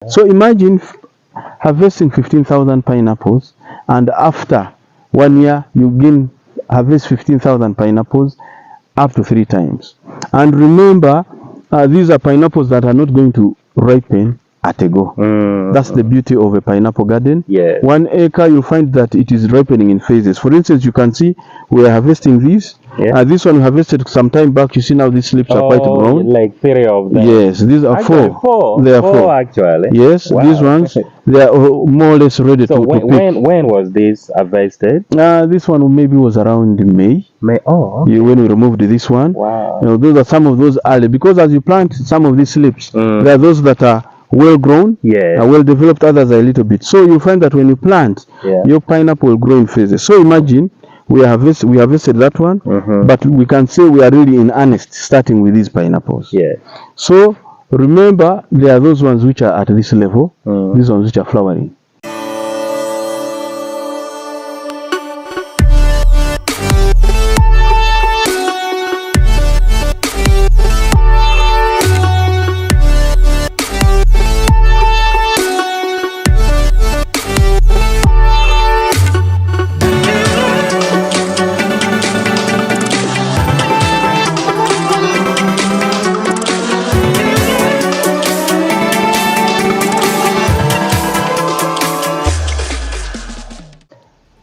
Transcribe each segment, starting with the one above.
So imagine harvesting 15,000 pineapples, and after 1 year you gain harvest 15,000 pineapples up to 3 times. And remember, these are pineapples that are not going to ripen at a go. That's the beauty of a pineapple garden. Yeah. 1 acre, you find that it is ripening in phases. For instance, you can see we are harvesting this. Yeah. This one we harvested some time back. You see now these slips are quite grown. Like 3 of them. Yes, these are Actually, four. They are four actually. Yes, Wow. these ones, they are more or less ready So to pick. when was this harvested? This one maybe was around May. May. Oh. Okay. When we removed this one. Wow. Those are some of those early, because as you plant some of these slips, there are those that are well grown, Yeah. well developed, others are a little bit. So you find that when you plant, your pineapple will grow in phases. So imagine we harvested that one, but we can say we are really in earnest starting with these pineapples. Yeah. So remember, there are those ones which are at this level, these ones which are flowering.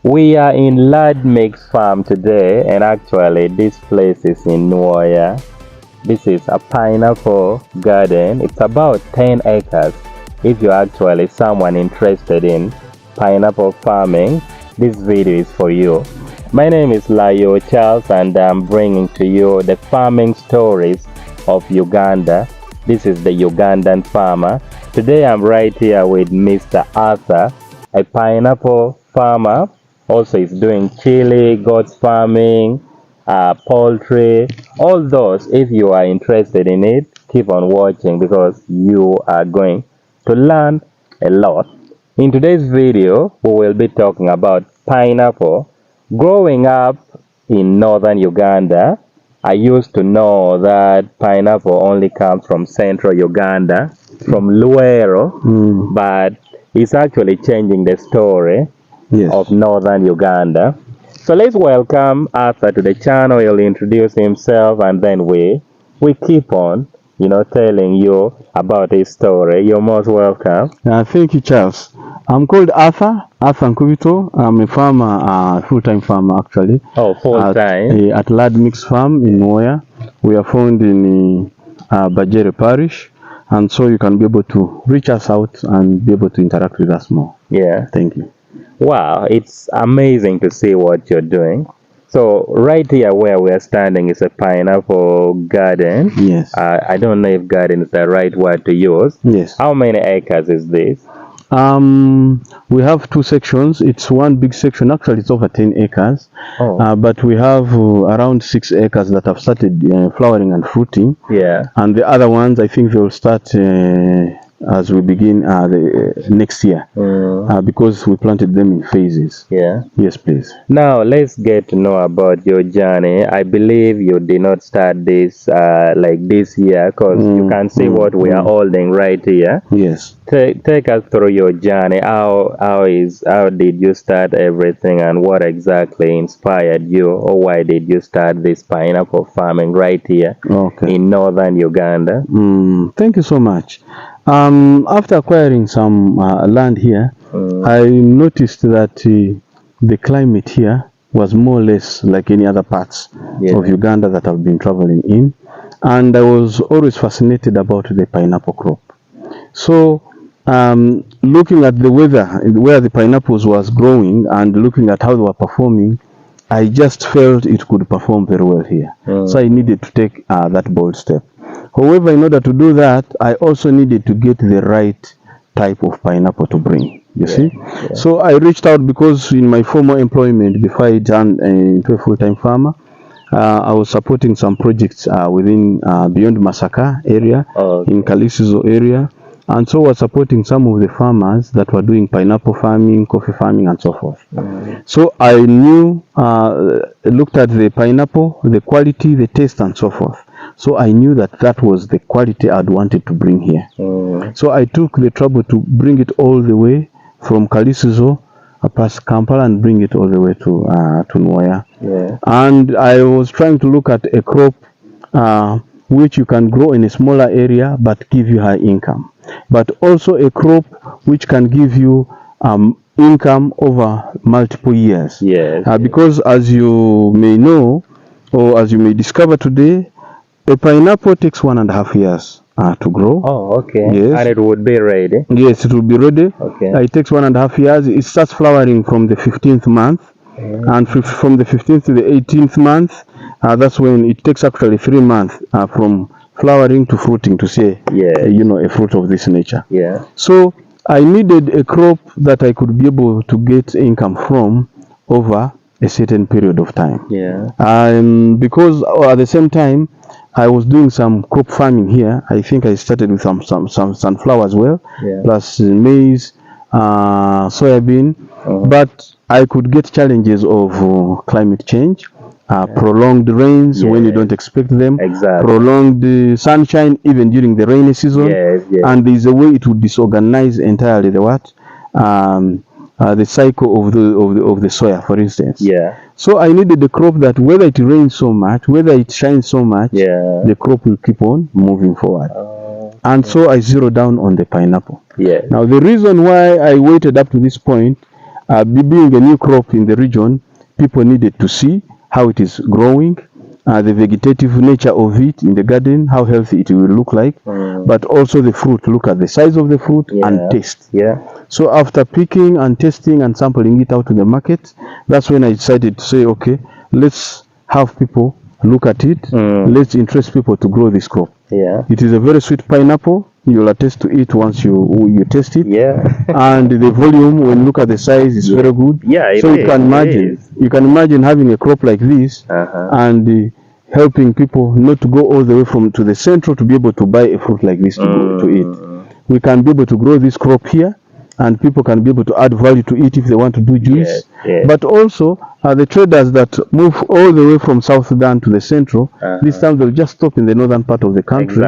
We are in Lad Mix Farm today, and actually this place is in Nuoya. This is a pineapple garden. It's about 10 acres. If you're actually someone interested in pineapple farming, this video is for you. My name is Layo Charles, and I'm bringing to you the farming stories of Uganda. This is the Ugandan farmer. Today I'm right here with Mr. Arthur, a pineapple farmer. Also, he's doing chili, goats farming, poultry, all those. If you are interested in it, keep on watching because you are going to learn a lot. In today's video, we will be talking about pineapple. Growing up in northern Uganda, I used to know that pineapple only comes from central Uganda, from Luero, but it's actually changing the story. Yes. Of northern Uganda. So let's welcome Arthur to the channel. He'll introduce himself, and then we keep on, telling you about his story. You're most welcome. Thank you, Charles. I'm called Arthur Nkubito. I'm a farmer, full-time farmer actually. Oh, full-time? At Lad Mix Farm in Nuoya. We are found in Bajere Parish, and so you can be able to reach us out and be able to interact with us more. Yeah. Thank you. Wow, it's amazing to see what you're doing. So right here where we are standing is a pineapple garden. Yes. I don't know if garden is the right word to use. Yes. How many acres is this? We have 2 sections. It's one big section. Actually, it's over 10 acres. Oh. But we have around 6 acres that have started flowering and fruiting. Yeah. And the other ones, I think they will start as we begin the next year, because we planted them in phases. Yeah. Yes, please. Now let's get to know about your journey. I believe you did not start this like this year, because you can see what we are holding right here. Yes. Take us through your journey. How did you start everything, and what exactly inspired you, or why did you start this pineapple farming right here in northern Uganda? Thank you so much. After acquiring some land here, I noticed that the climate here was more or less like any other parts of Uganda that I've been traveling in, and I was always fascinated about the pineapple crop. So looking at the weather where the pineapples was growing and looking at how they were performing, I just felt it could perform very well here. So I needed to take that bold step. However, in order to do that, I also needed to get the right type of pineapple to bring, you see. Yeah. So I reached out because in my former employment, before I turned into a full-time farmer, I was supporting some projects within beyond Masaka area, in Kalisizo area. And so I was supporting some of the farmers that were doing pineapple farming, coffee farming, and so forth. So I knew, looked at the pineapple, the quality, the taste, and so forth. So I knew that that was the quality I'd wanted to bring here. So I took the trouble to bring it all the way from Kalisuzo past Kampala and bring it all the way to Nwoya. Yeah. And I was trying to look at a crop which you can grow in a smaller area but give you high income, but also a crop which can give you income over multiple years. Yes. Because as you may know, or as you may discover today, a pineapple takes 1.5 years to grow. Oh, okay. Yes. And it would be ready. Yes, it will be ready. Okay. It takes 1.5 years. It starts flowering from the 15th month, and from the 15th to the 18th month, that's when it takes actually 3 months from flowering to fruiting to see, a fruit of this nature. Yeah. So I needed a crop that I could be able to get income from over a certain period of time. Yeah. Because at the same time, I was doing some crop farming here. I think I started with some sunflower as well, plus maize, soybean. But I could get challenges of climate change, prolonged rains when you don't expect them, prolonged sunshine even during the rainy season, and there's a way it would disorganize entirely the cycle of the soya, for instance. Yeah. So I needed a crop that whether it rains so much, whether it shines so much, the crop will keep on moving forward. And so I zeroed down on the pineapple. Yeah. Now the reason why I waited up to this point, being a new crop in the region, people needed to see how it is growing, the vegetative nature of it in the garden, how healthy it will look like, but also the fruit. Look at the size of the fruit and taste. Yeah. So after picking and testing and sampling it out to the market, that's when I decided to say, okay, let's have people look at it. Let's interest people to grow this crop. Yeah. It is a very sweet pineapple. You'll attest to it once you taste it. Yeah. And the volume, when you look at the size, is very good. Yeah. So you can imagine having a crop like this and helping people not to go all the way to the central to be able to buy a fruit like this to eat. We can be able to grow this crop here, and people can be able to add value to it if they want to do juice. But also the traders that move all the way from South Sudan to the central, this time they'll just stop in the northern part of the country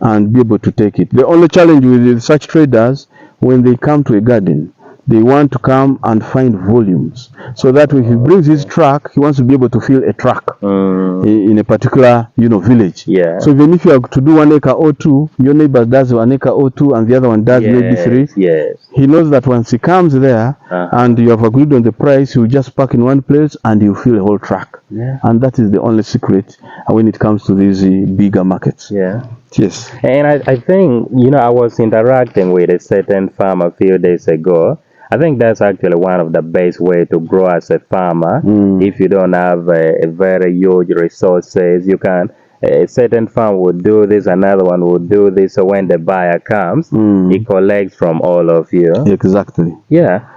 and be able to take it. The only challenge with such traders, when they come to a garden, they want to come and find volumes, so that when he brings his truck, he wants to be able to fill a truck in a particular village. Yeah. So even if you have to do 1 acre or 2, your neighbor does 1 acre or 2 and the other one does maybe 3. Yes. He knows that once he comes there and you have agreed on the price, you just park in one place and you fill a whole truck. Yeah. And that is the only secret when it comes to these bigger markets. Yeah. Yes. And I think, I was interacting with a certain farmer a few days ago. I think that's actually one of the best way to grow as a farmer. If you don't have a very huge resources, you can, a certain farm would do this, another one would do this. So when the buyer comes, he collects from all of you. Exactly. Yeah.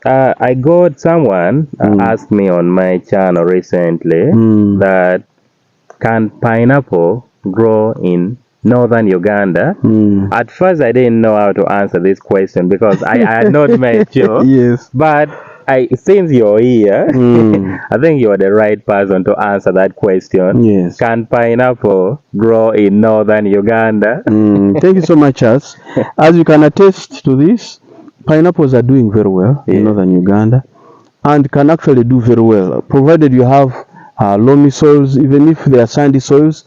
I got someone asked me on my channel recently that can pineapple grow in northern Uganda? At first I didn't know how to answer this question because I had not met you. Yes. But since you're here, I think you're the right person to answer that question. Yes. Can pineapple grow in northern Uganda? Thank you so much, As you can attest to this, pineapples are doing very well in northern Uganda and can actually do very well, provided you have loamy soils. Even if they are sandy soils,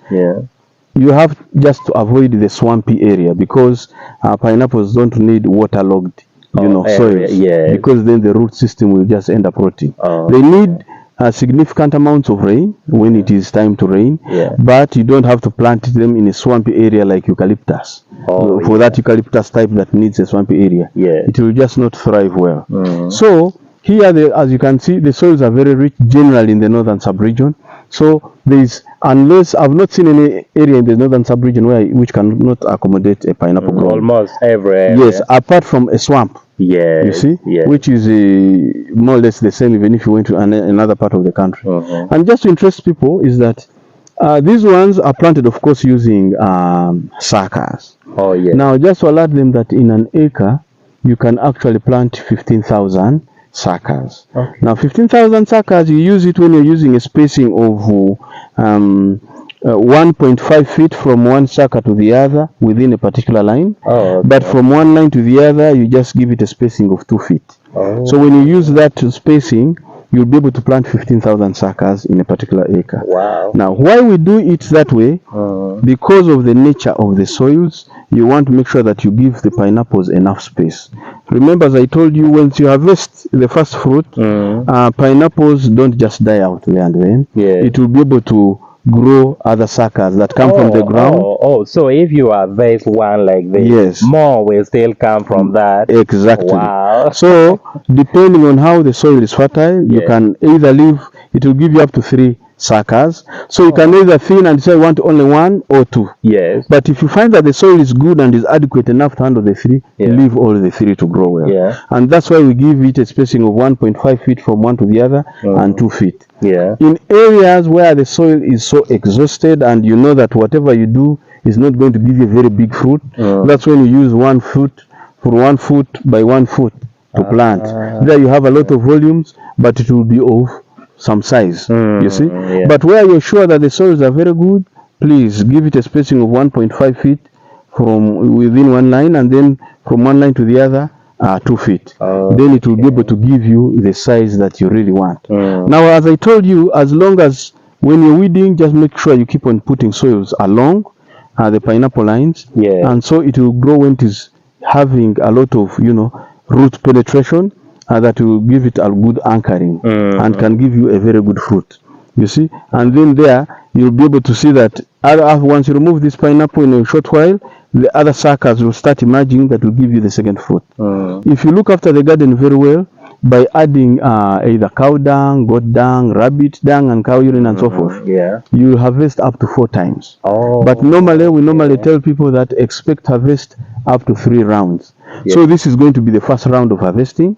you have just to avoid the swampy area, because pineapples don't need waterlogged soils, because then the root system will just end up rotting. They need significant amounts of rain when it is time to rain, but you don't have to plant them in a swampy area like eucalyptus. For that eucalyptus type that needs a swampy area, it will just not thrive well. So here, as you can see, the soils are very rich generally in the northern sub-region. So unless I've not seen any area in the northern sub-region which cannot accommodate a pineapple growing. Almost every area. Yes, apart from a swamp. You see, which is more or less the same even if you went to another part of the country. And just to interest people is that these ones are planted, of course, using suckers. Now, just to alert them that in an acre, you can actually plant 15,000 suckers. Now 15,000 suckers, you use it when you're using a spacing of 1.5 feet from one sucker to the other within a particular line. Oh, okay. But from one line to the other, you just give it a spacing of 2 feet. Oh. So when you use that spacing, you'll be able to plant 15,000 suckers in a particular acre. Wow. Now, why we do it that way? Because of the nature of the soils, you want to make sure that you give the pineapples enough space. Remember, as I told you, once you harvest the first fruit, pineapples don't just die out there and then. Yeah. It will be able to grow other suckers that come from the ground. So if you harvest one like this, Yes. more will still come from that. Exactly. Wow. So, depending on how the soil is fertile, you Yeah. can either leave, it will give you up to 3 suckers. So you can either thin and say you want only 1 or 2. Yes. But if you find that the soil is good and is adequate enough to handle the 3, Yeah. leave all the 3 to grow well. Yeah. And that's why we give it a spacing of 1.5 feet from one to the other and 2 feet. Yeah. In areas where the soil is so exhausted and you know that whatever you do is not going to give you a very big fruit, that's when you use 1 foot for 1 foot by 1 foot to plant. There you have a lot of volumes, but it will be of some size, you see. Yeah. But where you're sure that the soils are very good, please give it a spacing of 1.5 feet from within one line, and then from one line to the other 2 feet. Then it will be able to give you the size that you really want. Now, as I told you, as long as when you're weeding, just make sure you keep on putting soils along the pineapple lines, and so it will grow when it is having a lot of root penetration. That will give it a good anchoring and can give you a very good fruit, you see. And then there you'll be able to see that once you remove this pineapple in a short while, the other suckers will start emerging that will give you the second fruit. If you look after the garden very well, by adding either cow dung, goat dung, rabbit dung, and cow urine and so forth, you will harvest up to 4 times. But normally, we tell people that expect harvest up to 3 rounds. So this is going to be the first round of harvesting.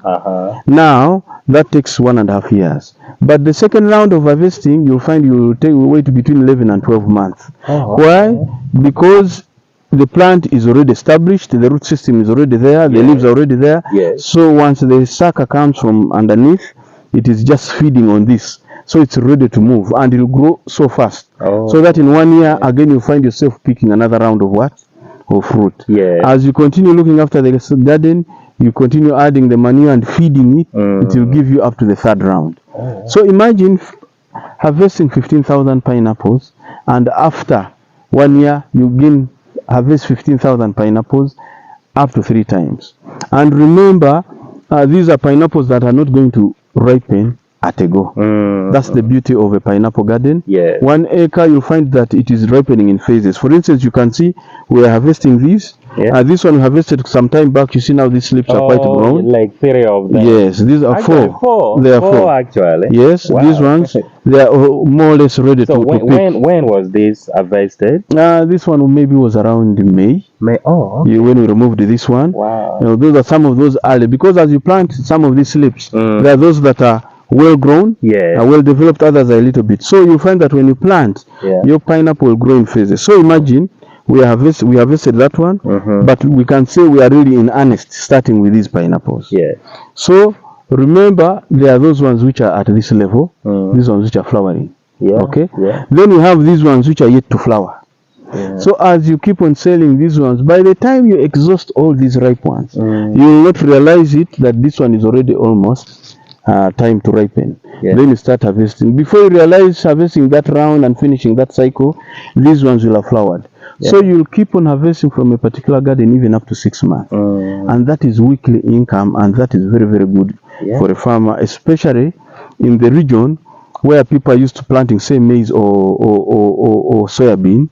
Now, that takes 1.5 years. But the second round of harvesting, you'll find you will wait between 11 and 12 months. Why? Because the plant is already established, the root system is already there, the leaves are already there. So once the sucker comes from underneath, it is just feeding on this. So it's ready to move, and it will grow so fast. So that in 1 year, again, you find yourself picking another round of what? Of fruit. As you continue looking after the garden, you continue adding the manure and feeding it, it will give you up to the 3rd round. So imagine harvesting 15,000 pineapples, and after 1 year, you again harvest 15,000 pineapples up to 3 times. And remember, these are pineapples that are not going to ripen at a go. That's the beauty of a pineapple garden. 1 acre, you'll find that it is ripening in phases. For instance, you can see we are harvesting these. This one we harvested some time back. You see now these slips are quite grown. Like 3 of them. Yes, these are Actually, 4. They are 4 actually. Yes, Wow. these ones, they are more or less ready So to pick. when was this harvested? This one maybe was around May. May. When we removed this one. Wow. Those are some of those early, because as you plant some of these slips, there are those that are well grown, well developed, others are a little bit. So you find that when you plant, your pineapple will grow in phases. So imagine we harvested that one, but we can say we are really in earnest starting with these pineapples. So remember, there are those ones which are at this level, these ones which are flowering. Okay. Then we have these ones which are yet to flower. So as you keep on selling these ones, by the time you exhaust all these ripe ones, you will not realize it that this one is already almost time to ripen. Then you start harvesting. Before you realize harvesting that round and finishing that cycle, these ones will have flowered. So you'll keep on harvesting from a particular garden even up to 6 months. And that is weekly income, and that is very, very good for a farmer, especially in the region where people are used to planting, say, maize or soybean.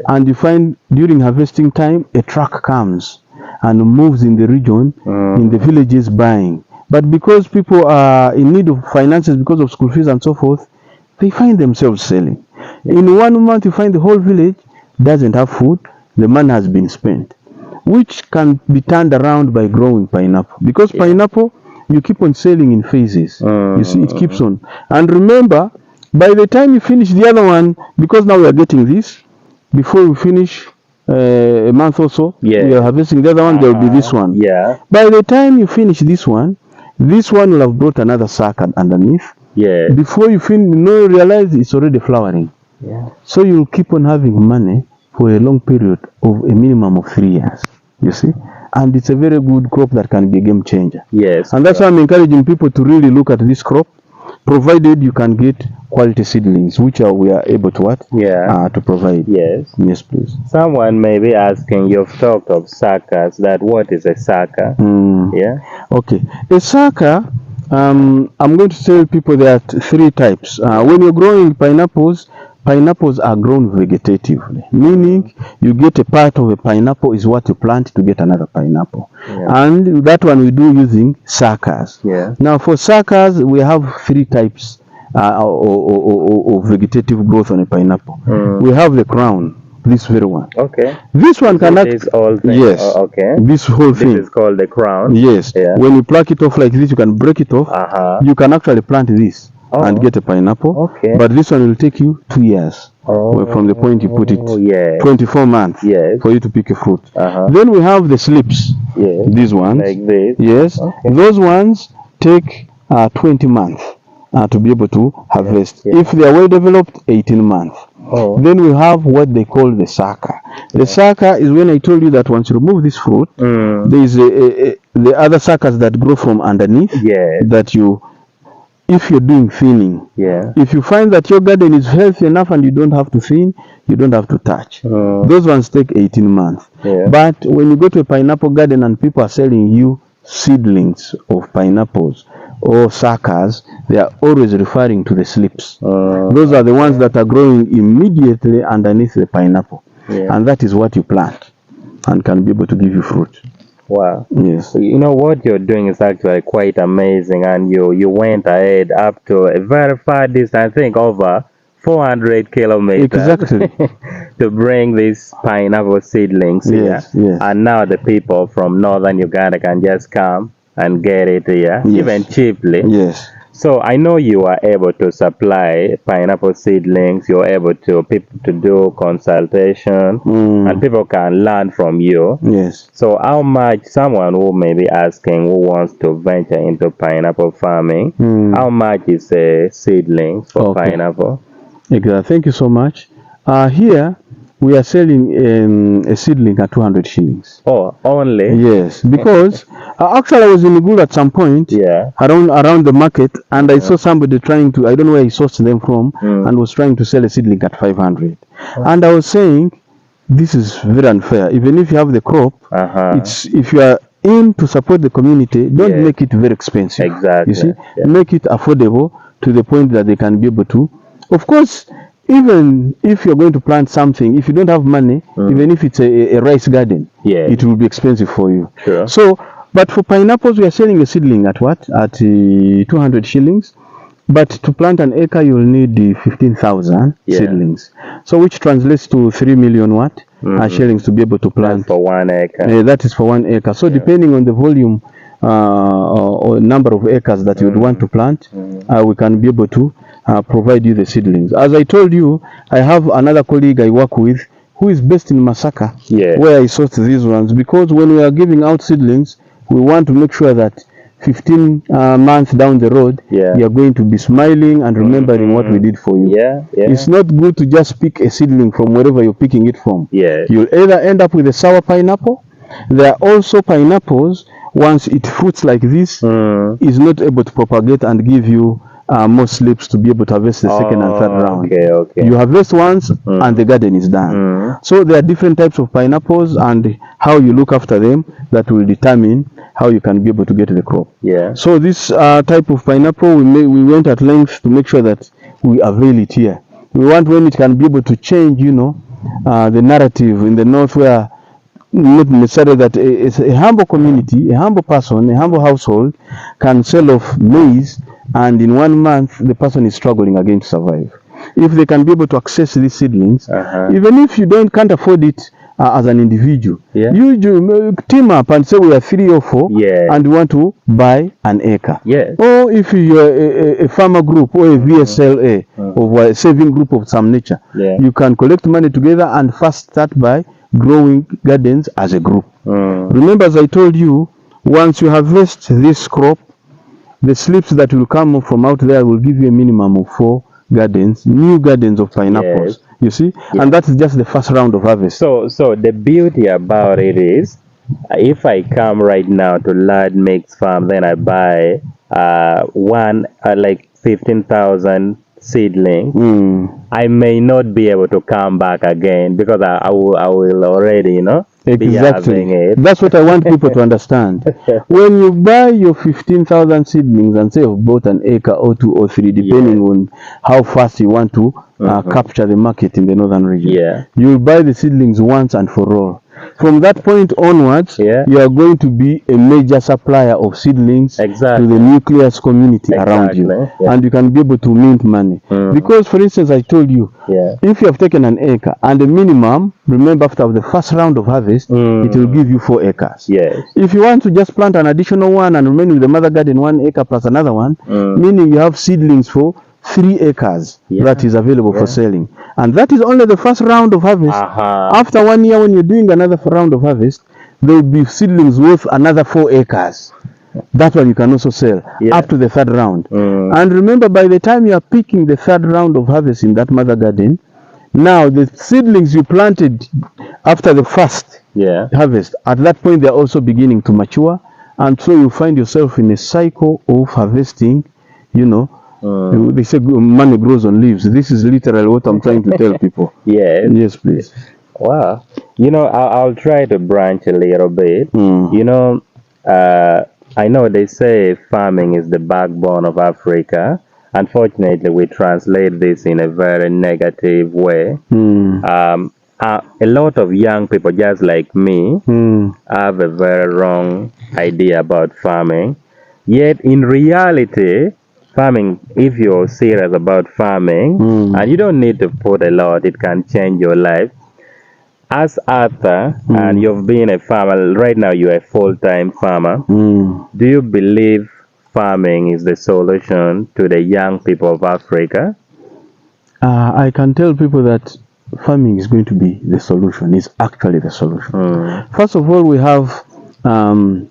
And you find during harvesting time, a truck comes and moves in the region, in the villages buying. But because people are in need of finances because of school fees and so forth, they find themselves selling. In 1 month, you find the whole village doesn't have food, the money has been spent, which can be turned around by growing pineapple. Because pineapple, you keep on selling in phases. You see, it keeps on. And remember, by the time you finish the other one, because now we are getting this, before we finish a month or so, we are harvesting the other one, there will be this one. By the time you finish this one will have brought another sack underneath. Before you realize it's already flowering. Yeah. So you'll keep on having money for a long period of a minimum of 3 years. You see? And it's a very good crop that can be a game changer. Yes. And that's why I'm encouraging people to really look at this crop, provided you can get quality seedlings, which we are able to what? Yeah. To provide. Yes. Yes, please. Someone may be asking, you've talked of suckers, that what is a sucker? Yeah. Okay. A sucker, I'm going to tell people there are 3 types. When you're growing pineapples are grown vegetatively, meaning you get a part of a pineapple is what you plant to get another pineapple. Yeah. And that one we do using suckers. Yeah. Now for suckers, we have 3 types of vegetative growth on a pineapple. We have the crown, this very one. Okay. This one So cannot. this whole thing. Yes. Okay. This whole thing. This is called the crown. Yes. Yeah. When you pluck it off like this, you can break it off. You can actually plant this and get a pineapple. Okay. But this one will take you 2 years from the point you put it. Yeah. 24 months for you to pick a fruit. Then we have the slips. Yes. These ones. Like this. Yes. Okay. Those ones take 20 months to be able to harvest. Yeah. If they are well developed, 18 months. Then we have what they call the sucker. The sucker is when I told you that once you remove this fruit, there is the other suckers that grow from underneath. That you, if you're doing thinning, if you find that your garden is healthy enough and you don't have to thin, you don't have to touch. Those ones take 18 months. But when you go to a pineapple garden and people are selling you seedlings of pineapples or suckers, they are always referring to the slips. Those are the ones that are growing immediately underneath the pineapple. And that is what you plant and can be able to give you fruit. Wow. Yes. You know, what you're doing is actually quite amazing, and you went ahead up to a very far distance, I think over 400 kilometers. Exactly. To bring these pineapple seedlings here. And now the people from northern Uganda can just come and get it here, even cheaply. Yes. So I know you are able to supply pineapple seedlings, you're able to people to do consultation, and people can learn from you. Yes. So how much, someone who may be asking, who wants to venture into pineapple farming, how much is a seedling for pineapple? Exactly. Thank you so much. Here we are selling a seedling at 200 shillings. Oh, only? Yes, because actually I was in Igulu at some point, around the market, and I saw somebody trying to, I don't know where he sourced them from, and was trying to sell a seedling at 500. And I was saying, this is very unfair. Even if you have the crop, it's, if you are in to support the community, don't make it very expensive. Exactly. You see, make it affordable to the point that they can be able to. Of course, even if you're going to plant something, if you don't have money, even if it's a rice garden, it will be expensive for you. Sure. So, but for pineapples, we are selling a seedling at what? At 200 shillings. But to plant an acre, you'll need 15,000 seedlings. So, which translates to 3 million what? Shillings to be able to plant. That's for 1 acre. That is for 1 acre. So, depending on the volume or number of acres that you would want to plant, we can be able to provide you the seedlings. As I told you, I have another colleague I work with who is based in Masaka, where I sourced these ones, because when we are giving out seedlings, we want to make sure that 15 months down the road, you are going to be smiling and remembering what we did for you. It's not good to just pick a seedling from wherever you're picking it from. You'll either end up with a sour pineapple. There are also pineapples, once it fruits like this, is not able to propagate and give you more slips to be able to harvest the second and third round. You harvest once and the garden is done. So there are different types of pineapples, and how you look after them that will determine how you can be able to get the crop. So this type of pineapple, we went at length to make sure that we avail it here. We want when it can be able to change, you know, the narrative in the north, where not necessarily that it's a humble community, a humble person, a humble household can sell off maize, and in 1 month the person is struggling again to survive. If they can be able to access these seedlings, even if you can't afford it as an individual, you team up and say we are 3 or 4 and we want to buy an acre. Or if you are a farmer group or a VSLA or a saving group of some nature, you can collect money together and first start by growing gardens as a group. Remember, as I told you, once you harvest this crop, the slips that will come from out there will give you a minimum of 4 gardens, new gardens of pineapples. Yes. You see, Yeah. and that's just the first round of harvest. So the beauty about it is, if I come right now to Lad Mix Farm, then I buy one like 15,000 seedling. I may not be able to come back again because I will already, be having Exactly. it. That's what I want people to understand. When you buy your 15,000 seedlings and say you've bought an acre or 2 or 3, depending on how fast you want to capture the market in the northern region, Yeah. you'll buy the seedlings once and for all. From that point onwards, Yeah. you are going to be a major supplier of seedlings Exactly. to the nucleus community around you. Exactly, yeah. And you can be able to mint money. Because, for instance, I told you, Yeah. if you have taken an acre and the minimum, remember after the first round of harvest, it will give you 4 acres. Yes. If you want to just plant an additional one and remain with the mother garden 1 acre plus another one, meaning you have seedlings for 3 acres Yeah. that is available for selling. And that is only the first round of harvest. After 1 year, when you're doing another round of harvest, there will be seedlings worth another 4 acres. That one you can also sell up to the 3rd round. And remember, by the time you are picking the 3rd round of harvest in that mother garden, now the seedlings you planted after the first Yeah. harvest, at that point they're also beginning to mature, and so you find yourself in a cycle of harvesting. They say money grows on leaves. This is literally what I'm trying to tell people. Yes. Yes, please. Wow. I'll try to branch a little bit. I know they say farming is the backbone of Africa. Unfortunately, we translate this in a very negative way. A lot of young people, just like me, have a very wrong idea about farming. Yet, in reality, farming, if you're serious about farming, and you don't need to put a lot, it can change your life. As Arthur, and you've been a farmer, right now you're a full-time farmer, do you believe farming is the solution to the young people of Africa? I can tell people that farming is going to be the solution. It's actually the solution. First of all, we have the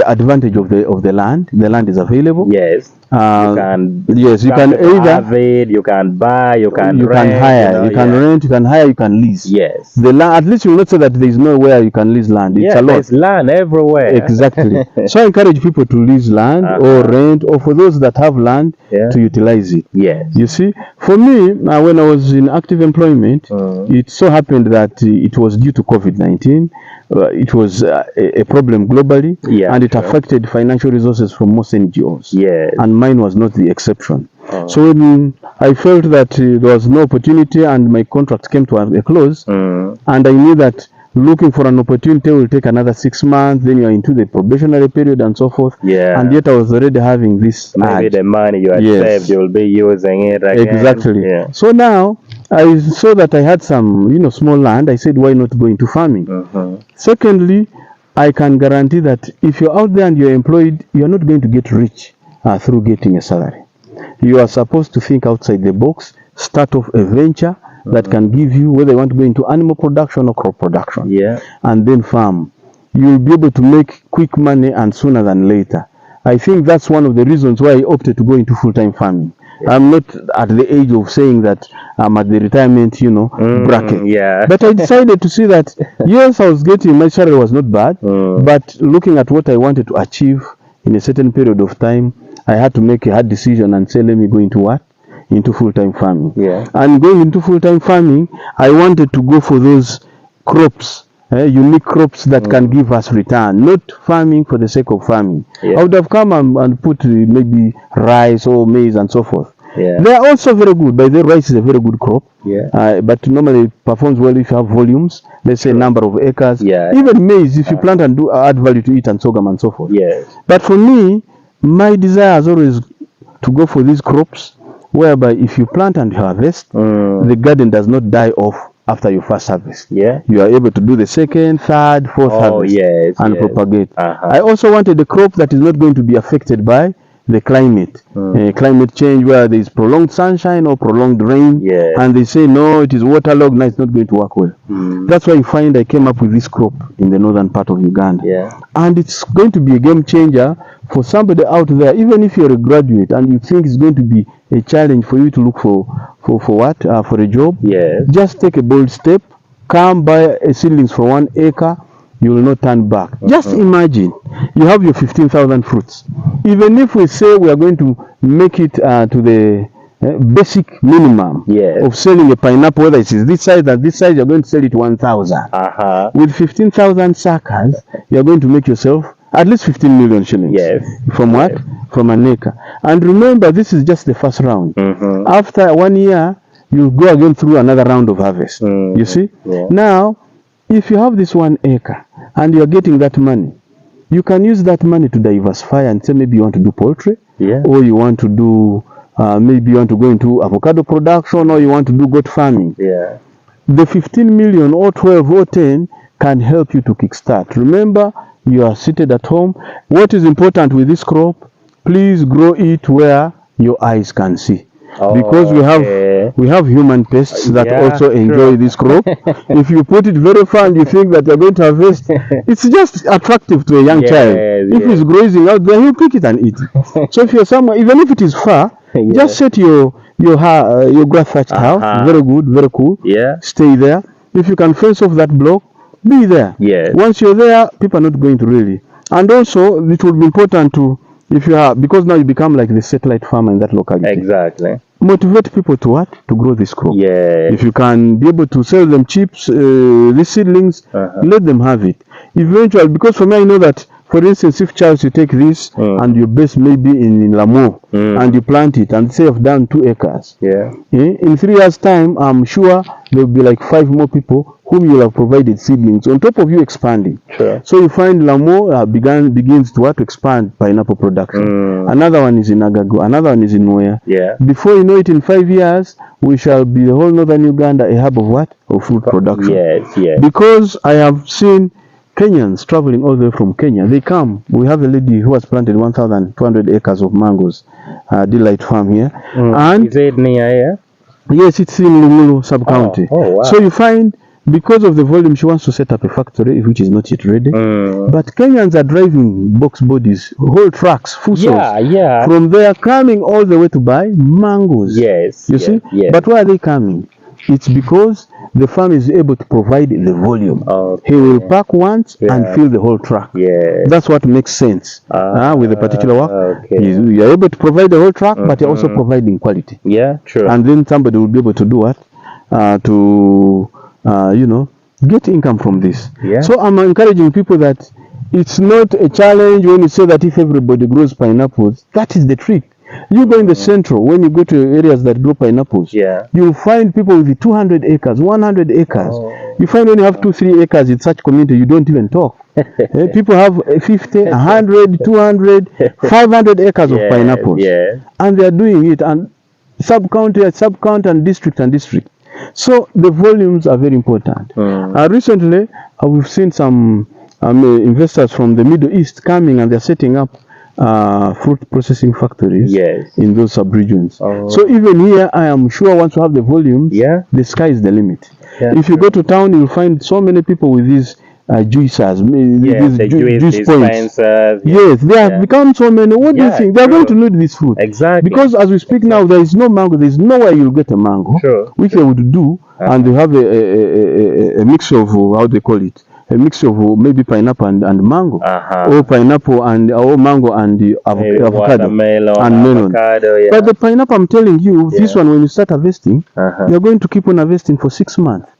advantage of the land. The land is available. Yes. You can either have it, you can buy, you can rent, hire, you can rent, you can hire, you can lease. Yes. The land, at least you will not say that there is nowhere you can lease land. It's a lot. There's land everywhere. Exactly. So I encourage people to lease land or rent, or for those that have land to utilize it. Yes. You see, for me, when I was in active employment, it so happened that it was due to COVID-19. It was a problem globally, and it affected financial resources from most NGOs. Yes. And mine was not the exception. So when I felt that there was no opportunity and my contract came to a close, and I knew that looking for an opportunity will take another 6 months, then you're into the probationary period and so forth. Yeah. And yet I was already having this Maybe the money you had saved, you'll be using it again. Exactly. Yeah. So now I saw that I had some, small land. I said, why not go into farming? Secondly, I can guarantee that if you're out there and you're employed, you're not going to get rich through getting a salary. You are supposed to think outside the box, start off a venture that can give you, whether you want to go into animal production or crop production, and then farm. You'll be able to make quick money and sooner than later. I think that's one of the reasons why I opted to go into full-time farming. I'm not at the age of saying that I'm at the retirement, bracket. But I decided to see that, yes, I was getting, my salary was not bad, but looking at what I wanted to achieve in a certain period of time, I had to make a hard decision and say, let me go into what? Into full-time farming. And going into full-time farming, I wanted to go for those crops, unique crops that can give us return, not farming for the sake of farming. I would have come and put maybe rice or maize and so forth. They are also very good. By the way, rice is a very good crop, but normally it performs well if you have volumes, let's say number of acres. Even maize, if you plant and add value to it, and sorghum and so forth. But for me, my desire is always to go for these crops, whereby if you plant and harvest, the garden does not die off after your first harvest. You are able to do the second, third, fourth harvest and propagate. I also wanted a crop that is not going to be affected by the climate, climate change, where there is prolonged sunshine or prolonged rain, and they say no, it is waterlogged, no, it's not going to work well. That's why you find I came up with this crop in the northern part of Uganda, and it's going to be a game changer for somebody out there. Even if you're a graduate and you think it's going to be a challenge for you to look for what? For a job. Yes. Just take a bold step. Come buy a seedlings for 1 acre. You will not turn back. Just imagine you have your 15,000 fruits. Even if we say we are going to make it to the basic minimum of selling a pineapple, whether it is this size or this size, you're going to sell it 1,000. With 15,000 suckers, you're going to make yourself at least 15 million shillings. Yes. From what? From an acre. And remember, this is just the first round. After 1 year, you go again through another round of harvest. You see? Now, if you have this 1 acre and you're getting that money, you can use that money to diversify and say maybe you want to do poultry, or you want to do maybe you want to go into avocado production, or you want to do goat farming. The 15 million or 12 or 10 can help you to kickstart. Remember, you are seated at home. What is important with this crop? Please grow it where your eyes can see. Because we have human pests that also enjoy this crop. If you put it very far and you think that you're going to harvest, it's just attractive to a young child. If he's grazing out there, he'll pick it and eat. So if you're somewhere, even if it is far, just set your grass thatched house. Very good, very cool. Stay there. If you can fence off that block, be there. Once you're there, people are not going to really. And also, it would be important to, if you are, because now you become like the satellite farmer in that locality. Exactly. Motivate people to what? To grow this crop. If you can be able to sell them chips, these seedlings, let them have it. Eventually, because for me, I know that, for instance, if Charles, you take this and you base maybe in Lamour and you plant it and say you've done 2 acres. In 3 years' time, I'm sure there will be like 5 more people whom you will have provided seedlings on top of you expanding. So you find Lamour begins to expand pineapple production. Another one is in Agago, another one is in Nwea. Before you know it, in 5 years, we shall be the whole northern Uganda a hub of what? Of fruit production. Because I have seen Kenyans traveling all the way from Kenya. They come. We have a lady who has planted 1,200 acres of mangoes, Delight Farm here. And is it near here? Yes, it's in Lumulu sub-county. Wow. So you find, because of the volume, she wants to set up a factory which is not yet ready. But Kenyans are driving box bodies, whole trucks, full from there, coming all the way to buy mangoes. You see? But why are they coming? It's because the farm is able to provide the volume. He will pack once and fill the whole truck. That's what makes sense with a particular work. You're able to provide the whole truck, but you're also providing quality. And then somebody will be able to do what? Get income from this. So I'm encouraging people that it's not a challenge when you say that if everybody grows pineapples. That is the trick. You go in the central, when you go to areas that grow pineapples, you'll find people with 200 acres, 100 acres. You find when you have 2-3 acres in such community, you don't even talk. People have 50, 100, 200, 500 acres of pineapples. And they are doing it, and sub-county, and district. So the volumes are very important. Recently, we've seen some investors from the Middle East coming, and they're setting up fruit processing factories in those sub-regions. So even here, I am sure once you have the volumes, the sky is the limit. If you go to town, you'll find so many people with these juicers, these juice points. They have become so many. What do you think? They are going to need this fruit. Because as we speak now, there is no mango. There is nowhere you'll get a mango, which they would do, and they have a mixture of, how they call it, a mixture of maybe pineapple and mango, or pineapple or mango and the avocado and melon. But the pineapple, I'm telling you, this one, when you start harvesting, you're going to keep on harvesting for 6 months.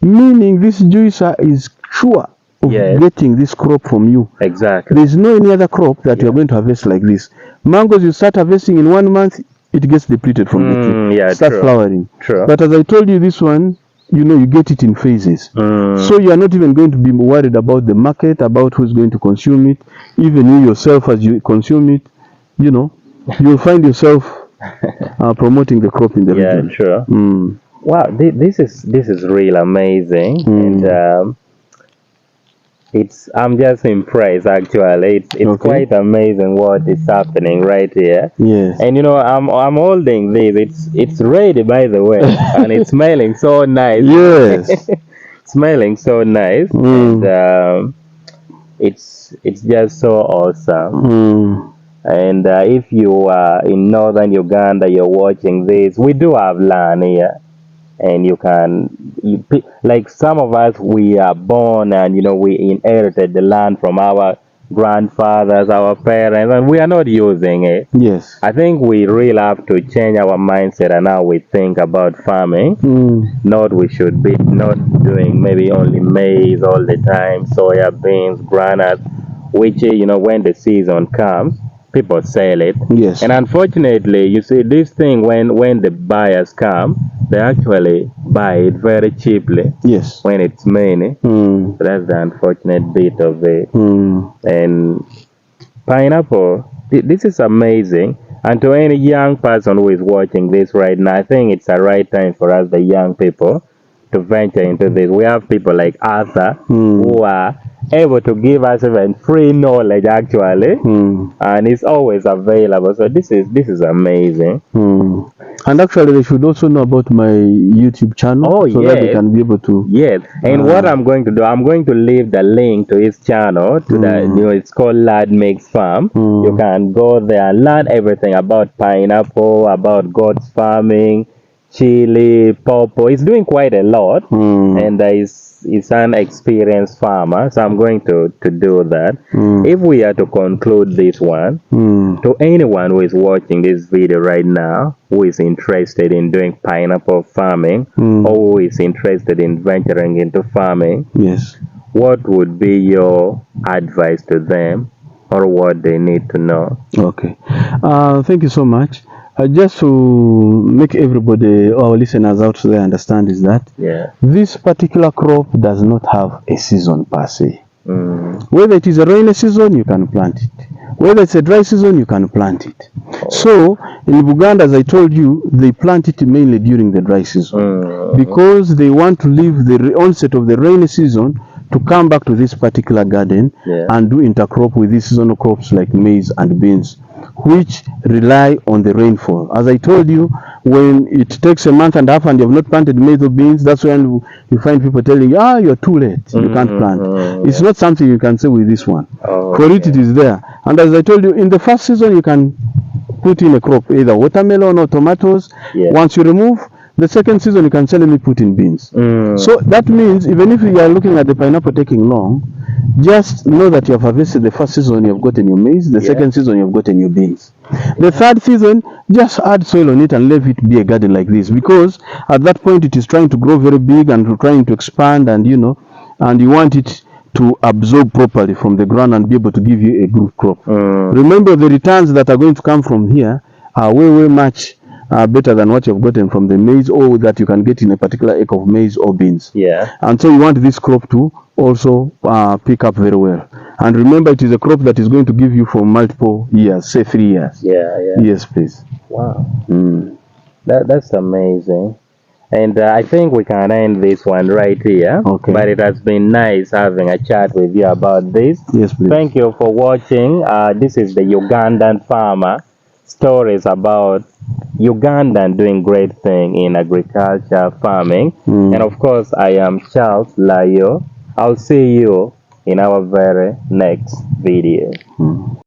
Meaning this juicer is sure of getting this crop from you. There's no any other crop that you're going to harvest like this. Mangoes, you start harvesting in 1 month, it gets depleted from the tree. Start flowering. But as I told you, this one, you get it in phases. So you are not even going to be worried about the market, about who's going to consume it. Even you yourself, as you consume it, you'll find yourself promoting the crop in the region. Wow, this is really amazing, and I'm just impressed. Actually, it's quite amazing what is happening right here. And I'm holding this. It's ready, by the way, and it's smelling so nice. Smelling so nice, and it's just so awesome. And if you are in northern Uganda, you're watching this, we do have land here. And like some of us, we are born and, we inherited the land from our grandfathers, our parents, and we are not using it. Yes. I think we really have to change our mindset and how we think about farming. Not we should be not doing maybe only maize all the time, soya beans, granules, which, when the season comes, people sell it. Yes. And unfortunately, you see, this thing, when the buyers come, they actually buy it very cheaply. Yes. When it's many. So that's the unfortunate bit of it. And pineapple, this is amazing. And to any young person who is watching this right now, I think it's the right time for us, the young people, to venture into this. We have people like Arthur who are able to give us even free knowledge, actually, and it's always available. So this is amazing. And actually, they should also know about my YouTube channel, so that they can be able to. Yes, and what I'm going to do, I'm going to leave the link to his channel. It's called Lad Makes Farm. You can go there and learn everything about pineapple, about goats farming, chili, pawpaw. He's doing quite a lot, and he's an experienced farmer, so I'm going to do that. If we are to conclude this one, to anyone who is watching this video right now, who is interested in doing pineapple farming, or who is interested in venturing into farming, yes, what would be your advice to them, or what they need to know? Okay, thank you so much. Just to make everybody, our listeners out there, understand is that this particular crop does not have a season per se. Whether it is a rainy season, you can plant it. Whether it's a dry season, you can plant it. So in Buganda, as I told you, they plant it mainly during the dry season because they want to leave the onset of the rainy season to come back to this particular garden and do intercrop with these seasonal crops like maize and beans, which rely on the rainfall. As I told you, when it takes a month and a half and you have not planted maize or beans, that's when you find people telling you, you're too late, you can't plant. It's not something you can say with this one. For it is there. And as I told you, in the first season, you can put in a crop, either watermelon or tomatoes. Once you remove, the second season, you can suddenly put in beans. So that means, even if you are looking at the pineapple taking long, just know that you have harvested the first season, you have gotten your maize. The second season, you have gotten your beans. The third season, just add soil on it and let it be a garden like this, because at that point, it is trying to grow very big and trying to expand, and and you want it to absorb properly from the ground and be able to give you a good crop. Remember, the returns that are going to come from here are way much better than what you've gotten from the maize, or that you can get in a particular acre of maize or beans. And so you want this crop to also pick up very well. And remember, it is a crop that is going to give you for multiple years, say 3 years. Yes, please. Wow. That's amazing. And I think we can end this one right here. Okay. But it has been nice having a chat with you about this. Yes, please. Thank you for watching. This is the Ugandan farmer. Stories about Ugandan doing great thing in agriculture, farming. And of course, I am Charles Layo. I'll see you in our very next video.